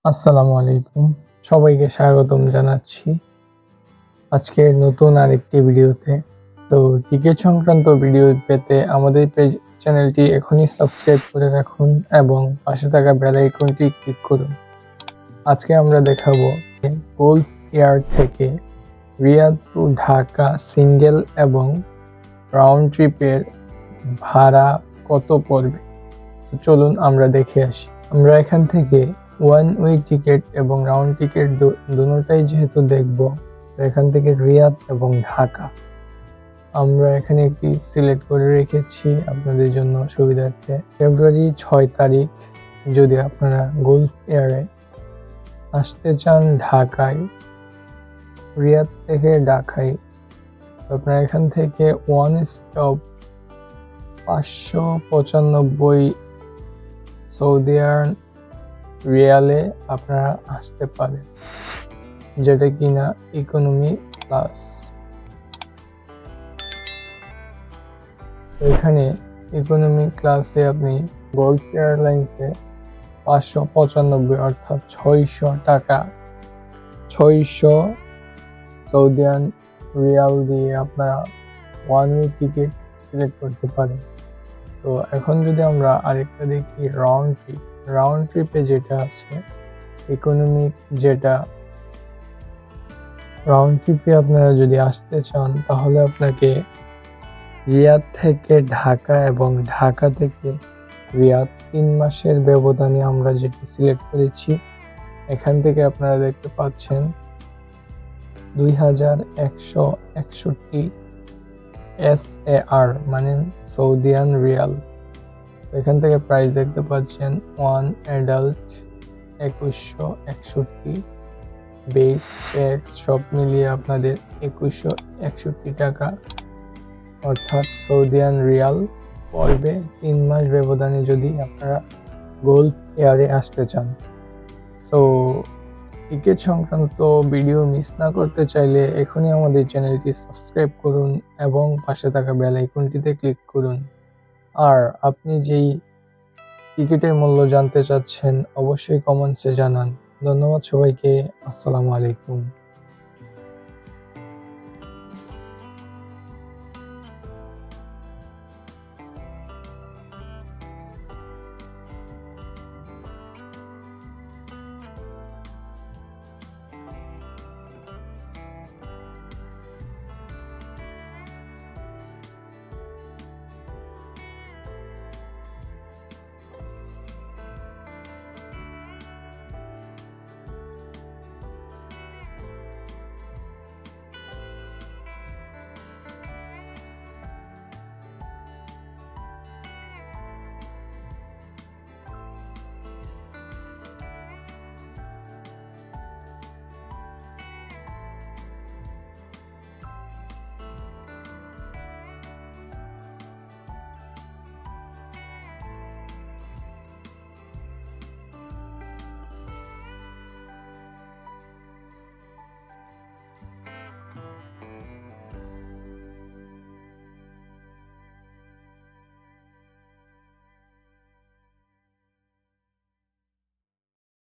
আসসালামু আলাইকুম। সবাইকে স্বাগতম জানাচ্ছি আজকের নতুন আরেকটি ভিডিওতে। তো টিকিট সংক্রান্ত ভিডিও পেতে আমাদের চ্যানেলটি এখনই সাবস্ক্রাইব করে রাখুন এবং পাশে থাকা বেল আইকনটি ক্লিক করুন। আজকে আমরা দেখাবো গালফ এয়ার থেকে রিয়াদ টু ঢাকা সিঙ্গেল এবং রাউন্ড ট্রিপের ভাড়া কত পড়বে। তো চলুন আমরা দেখে আসি। আমরা এখান থেকে ওয়ান ওয়ে টিকিট এবং রাউন্ড টিকিট দুটোটাই যেহেতু দেখব, এখান থেকে রিয়াদ এবং ঢাকা আমরা এখানে একটি সিলেক্ট করে রেখেছি আপনাদের জন্য সুবিধার্থে। ফেব্রুয়ারি 6 তারিখ যদি আপনারা গালফ এয়ারে আসতে চান ঢাকায়, রিয়াদ থেকে ঢাকায়, আপনারা এখান থেকে ওয়ান স্টপ 595 সৌদি রিয়ালে আপনারা আসতে পারেন, যেটা কিনা ইকোনমি ক্লাস। এখানে ইকোনমি ক্লাসে আপনি গালফ এয়ারলাইন্সে 595 অর্থাৎ 600 টাকা, 600 সৌদিয়ান রিয়াল দিয়ে আপনারা ওয়ান ওয়ে টিকিট সিলেক্ট করতে পারেন। তো এখন যদি আমরা আরেকটা দেখি রাউন্ড ট্রিপে যেটা আছে ইকোনমিক, যেটা রাউন্ড ট্রিপে আপনারা যদি আসতে চান তাহলে আপনাকে রিয়াদ থেকে ঢাকা এবং ঢাকা থেকে রিয়াদ 3 মাসের ব্যবধানে আমরা যেটি সিলেক্ট করেছি, এখান থেকে আপনারা দেখতে পাচ্ছেন 2161 SAR মানে সৌদিয়ান রিয়াল। এখান থেকে প্রাইস দেখতে পাচ্ছেন ওয়ান অ্যাডাল্ট 2161, বেস ট্যাক্স সব মিলিয়ে আপনাদের 2161 টাকা অর্থাৎ সৌদিয়ান রিয়াল পড়বে 3 মাস ব্যবধানে যদি আপনারা গালফ এয়ারে আসতে চান। সো টিকিট সংক্রান্ত ভিডিও মিস না করতে চাইলে এখনই আমাদের চ্যানেলটি সাবস্ক্রাইব করুন এবং পাশে থাকা বেল আইকনটিতে ক্লিক করুন। আর আপনি যেই টিকিটের মূল্য জানতে চাচ্ছেন অবশ্যই কমেন্টসে জানান। ধন্যবাদ সবাইকে। আসসালামু আলাইকুম।